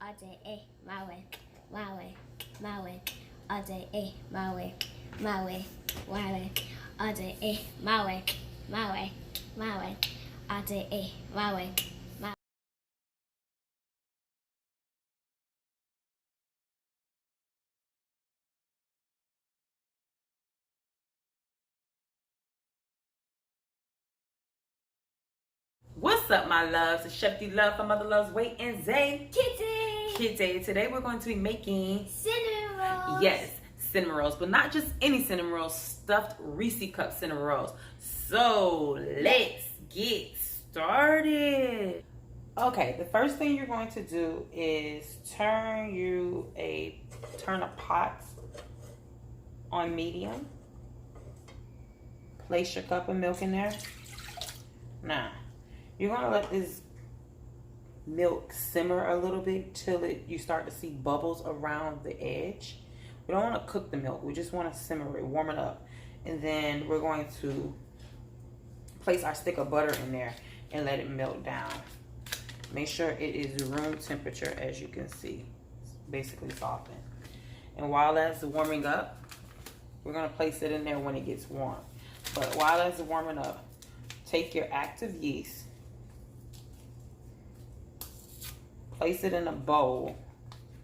all day, my way, my way, my way, all day, my way, my way, my way, all day, my way, my way, my way, all day, my way, my. What's up, my loves? It's Chef D Love from Mother Loves Weight and Zay Kitty! Today we're going to be making Cinnamon rolls! yes, cinnamon rolls, but not just any cinnamon rolls, stuffed Reese cup cinnamon rolls. So let's get started. Okay, the first thing you're going to do is turn a pot on medium. Place your cup of milk in there. Now, you're going to let this milk simmer a little bit till you start to see bubbles around the edge. We don't want to cook the milk. We just want to simmer it, warm it up. And then we're going to place our stick of butter in there and let it melt down. Make sure it is room temperature, as you can see. It's basically softened. And while that's warming up, we're going to place it in there when it gets warm. But while that's warming up, take your active yeast, place it in a bowl,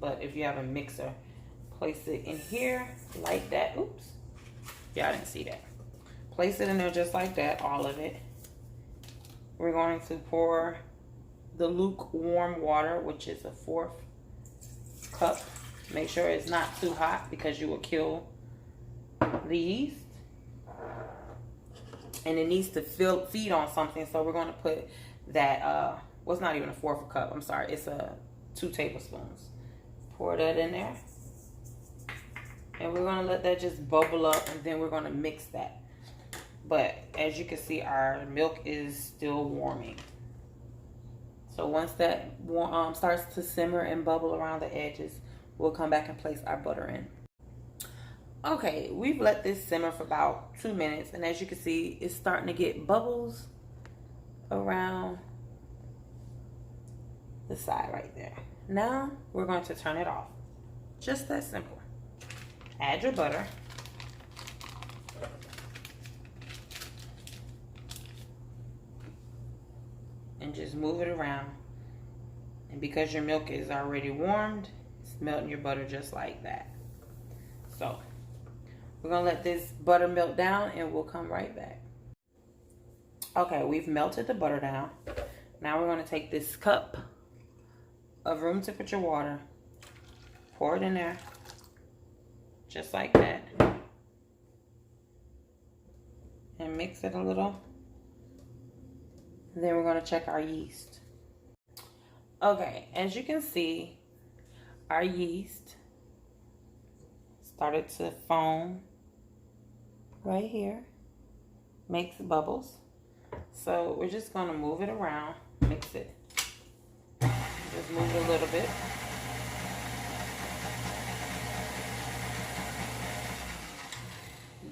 but if you have a mixer, place it in here like that. Oops, yeah, I didn't see that. Place it in there just like that, all of it. We're going to pour the lukewarm water, which is a 1/4 cup. Make sure it's not too hot because you will kill the yeast. And it needs to feed on something, so we're going to put that, well, it's not even a 1/4 cup, I'm sorry, it's 2 tablespoons. Pour that in there. And we're going to let that just bubble up, and then we're going to mix that. But as you can see, our milk is still warming. So once that starts to simmer and bubble around the edges, we'll come back and place our butter in. Okay, we've let this simmer for about 2 minutes, and as you can see, it's starting to get bubbles around the side right there. Now, we're going to turn it off. Just that simple. Add your butter. And just move it around. And because your milk is already warmed, it's melting your butter just like that. So, we're going to let this butter melt down and we'll come right back. Okay, we've melted the butter down. Now we're going to take this cup of room temperature water, pour it in there, just like that, and mix it a little. And then we're going to check our yeast. Okay, as you can see, our yeast started to foam right here, makes bubbles. So we're just going to move it around, mix it. Just move it a little bit.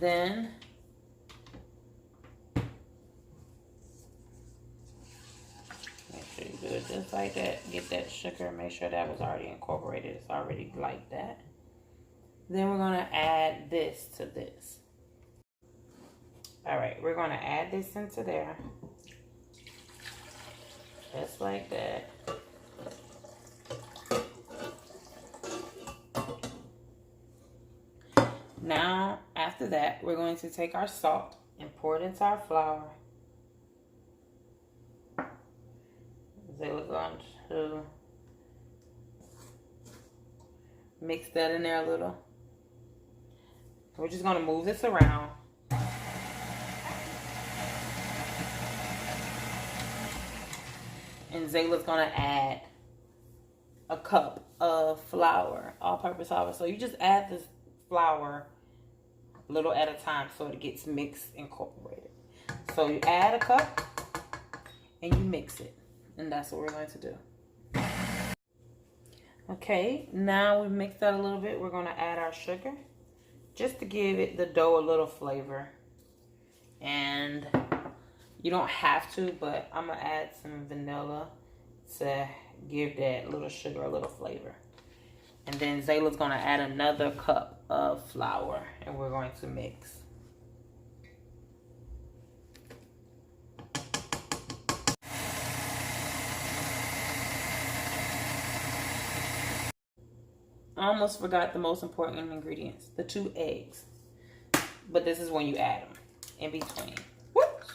Then make sure you do it just like that. Get that sugar, make sure that was already incorporated. It's already like that. Then we're going to add this to this. All right, we're going to add this into there. Just like that. Now, after that, we're going to take our salt and pour it into our flour. Then we're going to mix that in there a little. We're just going to move this around. And Zayla's going to add a cup of flour, all-purpose flour. So you just add this flour a little at a time so it gets mixed, incorporated. So you add a cup and you mix it. And that's what we're going to do. Okay, now we've mixed that a little bit. We're going to add our sugar just to give it the dough a little flavor. And you don't have to, but I'm going to add some vanilla to give that little sugar a little flavor. And then Zayla's going to add another cup of flour, and we're going to mix. I almost forgot the most important ingredients, the 2 eggs. But this is when you add them in between. Whoops.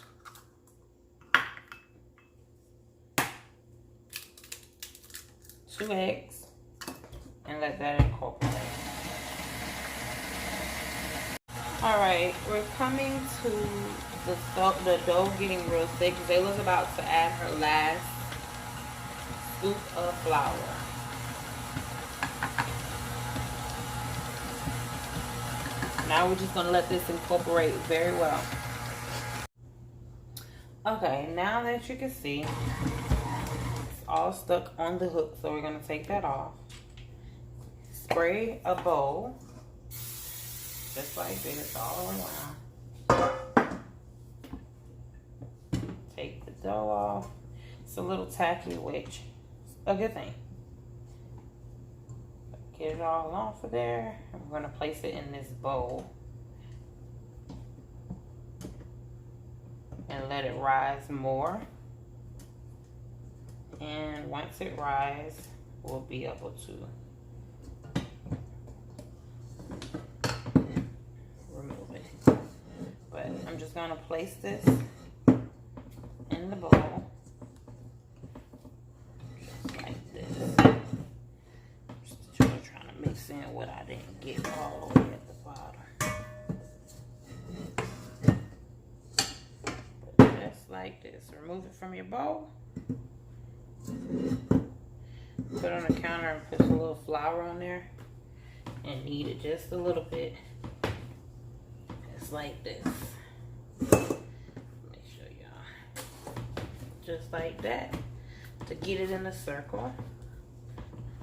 2 eggs, and let that incorporate. All right, we're coming to the dough getting real thick. Zayla's about to add her last scoop of flour. Now we're just gonna let this incorporate very well. Okay, now that you can see, it's all stuck on the hook, so we're gonna take that off. Spray a bowl, just like this, all around. Take the dough off. It's a little tacky, which is a good thing. Get it all off of there. We're going to place it in this bowl and let it rise more. And once it rises, we'll be able to remove it. But I'm just going to place this in the bowl, just like this. Mixing what I didn't get all the way at the bottom. But just like this. Remove it from your bowl. Put it on the counter and put some little flour on there. And knead it just a little bit. Just like this. Let me show y'all. Just like that. To get it in a circle,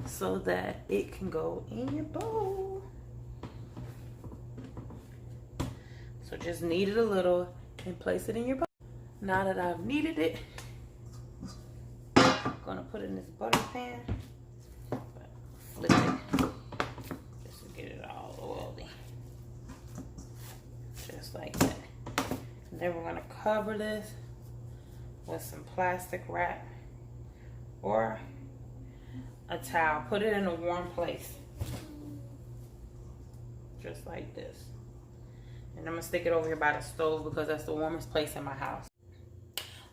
so that it can go in your bowl. So just knead it a little and place it in your bowl. Now that I've kneaded it, I'm gonna put it in this butter pan. Flip it just to get it all oily. Just like that. And then we're gonna cover this with some plastic wrap or a towel. Put it in a warm place. Just like this. And I'm gonna stick it over here by the stove because that's the warmest place in my house.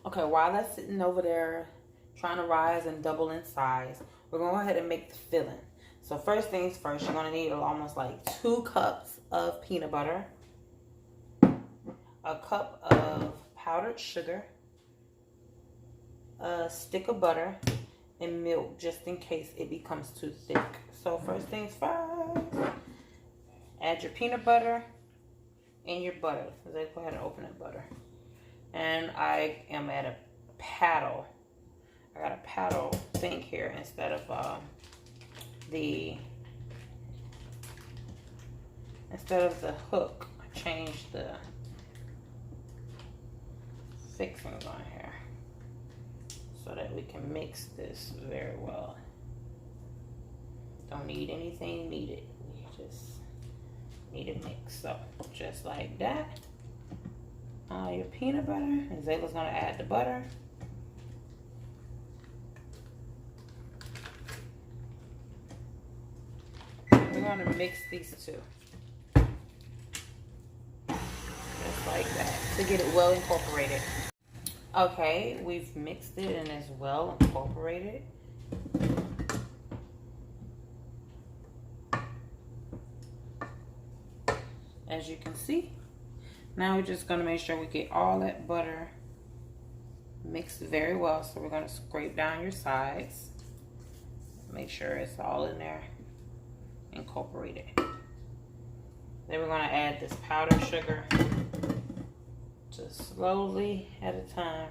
Okay, while that's sitting over there trying to rise and double in size, we're gonna go ahead and make the filling. So first things first, you're gonna need almost like 2 cups of peanut butter, a cup of powdered sugar, a stick of butter, and milk just in case it becomes too thick. So first things first, add your peanut butter and your butter. So let's go ahead and open that butter. And I am at a paddle. I got a paddle thing here instead of the hook. I changed the fixings on here, so that we can mix this very well. Don't need anything needed. We just need a mix. So just like that. All your peanut butter. And Zayla's gonna add the butter. We're gonna mix these two. Just like that to get it well incorporated. Okay, we've mixed it and it's well incorporated. As you can see, now we're just going to make sure we get all that butter mixed very well. So we're going to scrape down your sides. Make sure it's all in there, incorporated. Then we're going to add this powdered sugar. Just slowly at a time,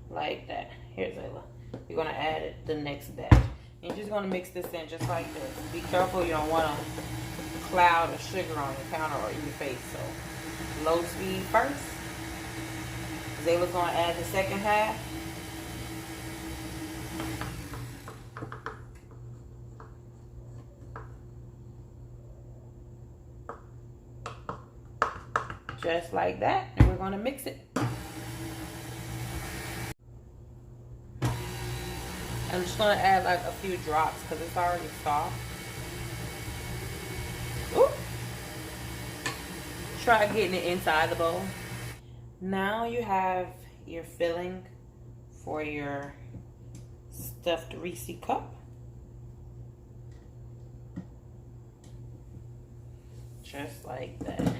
like that. Here's Zayla. You're gonna add it the next batch. And you're just gonna mix this in just like this. Be careful, you don't want a cloud of sugar on your counter or in your face. So low speed first. Zayla's gonna add the second half. Just like that. And we're going to mix it. I'm just going to add like a few drops because it's already soft. Ooh. Try getting it inside the bowl. Now you have your filling for your stuffed Reese cup. Just like that.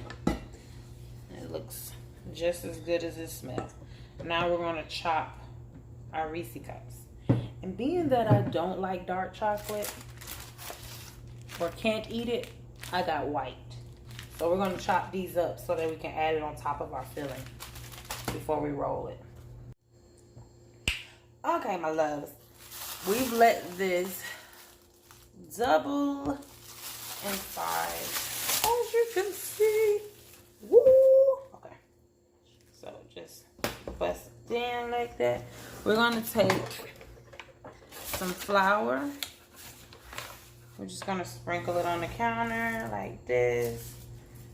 It looks just as good as it smells. Now we're going to chop our Reese cups. And being that I don't like dark chocolate or can't eat it, I got white. So we're going to chop these up so that we can add it on top of our filling before we roll it. Okay, my loves. We've let this double in size, as you can see. Woo! Okay. So just bust it down like that. We're going to take some flour. We're just going to sprinkle it on the counter like this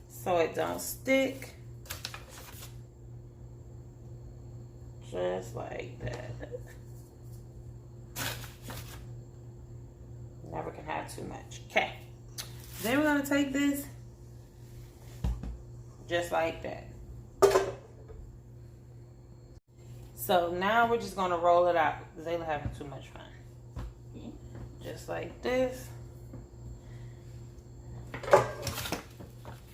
so it don't stick. Just like that. Never can have too much. Okay. Then we're going to take this just like that. So now we're just going to roll it out. Zayla having too much fun. Just like this.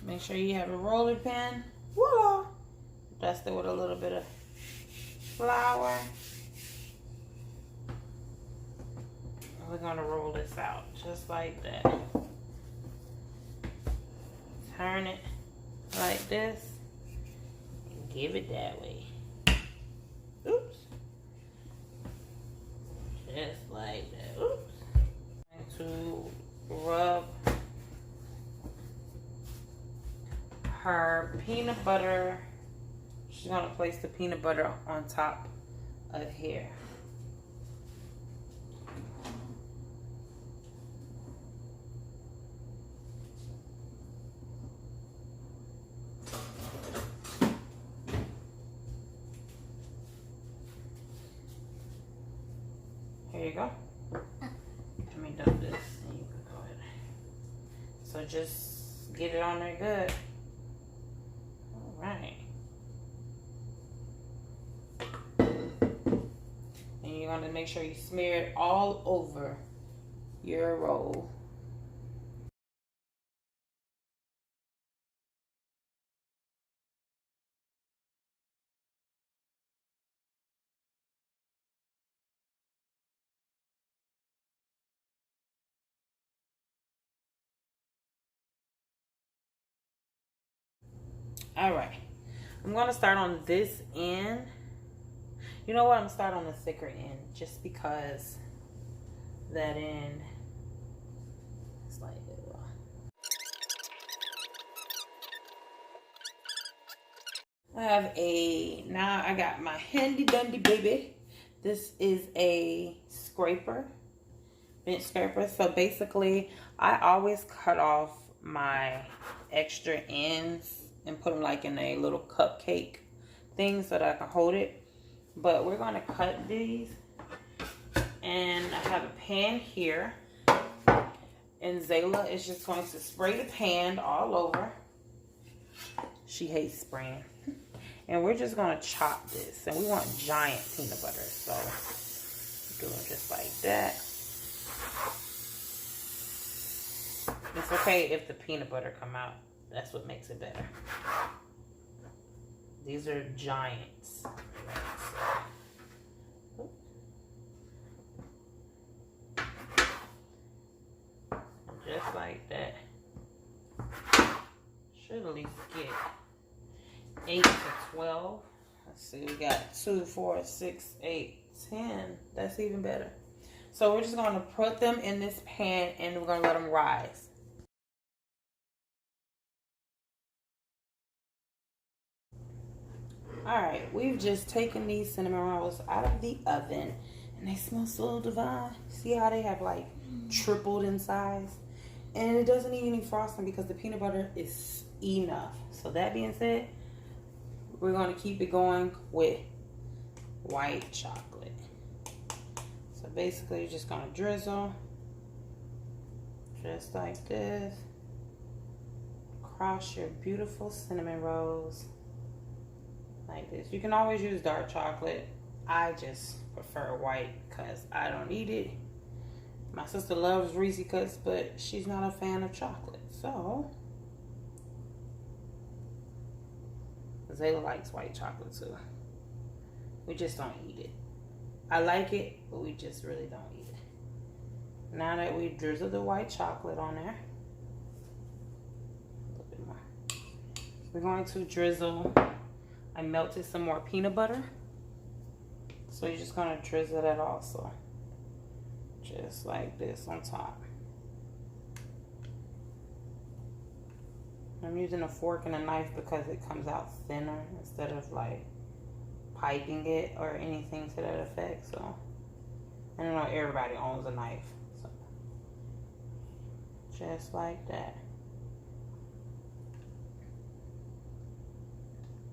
Make sure you have a roller pin. Voila! Dust it with a little bit of flour. We're going to roll this out just like that. Turn it like this and give it that way. Oops. Just like that. Oops. And to rub her peanut butter. She's going to place the peanut butter on top of here. Here you go. Let me dump this and you can go ahead. So just get it on there good. All right. And you're going to make sure you smear it all over your roll. All right, I'm gonna start on this end. You know what? I'm gonna start on the thicker end just because that end is like now I got my handy dandy baby. This is a scraper, bench scraper. So basically, I always cut off my extra ends and put them like in a little cupcake thing so that I can hold it. But we're going to cut these. And I have a pan here. And Zayla is just going to spray the pan all over. She hates spraying. And we're just going to chop this. And we want giant peanut butter. So do it just like that. It's okay if the peanut butter come out. That's what makes it better. These are giants. Just like that. Should at least get 8 to 12. Let's see, we got 2, 4, 6, 8, 10. That's even better. So we're just going to put them in this pan and we're going to let them rise. Alright, we've just taken these cinnamon rolls out of the oven and they smell so divine. See how they have like tripled in size? And it doesn't need any frosting because the peanut butter is enough. So that being said, we're going to keep it going with white chocolate. So basically, you're just going to drizzle just like this across your beautiful cinnamon rolls like this. You can always use dark chocolate. I just prefer white because I don't eat it. My sister loves Reese cuts, but she's not a fan of chocolate. So Zayla likes white chocolate too. We just don't eat it. I like it, but we just really don't eat it. Now that we drizzle the white chocolate on there, a little bit more, we're going to drizzle, I melted some more peanut butter. So you're just going to drizzle that also. Just like this on top. I'm using a fork and a knife because it comes out thinner instead of like piping it or anything to that effect. So I don't know, everybody owns a knife. So just like that.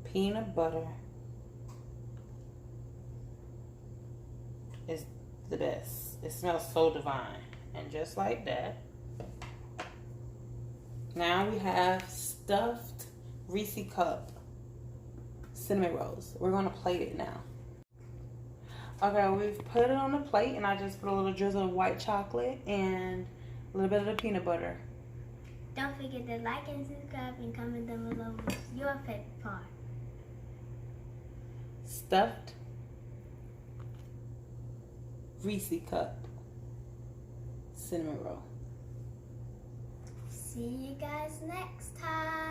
Peanut butter is the best. It smells so divine. And just like that, now we have stuffed Reese cup cinnamon rolls. We're gonna plate it now. Okay, we've put it on the plate, and I just put a little drizzle of white chocolate and a little bit of the peanut butter. Don't forget to like and subscribe and comment down below what's your favorite part. Stuffed Reese cup cinnamon roll. See you guys next time.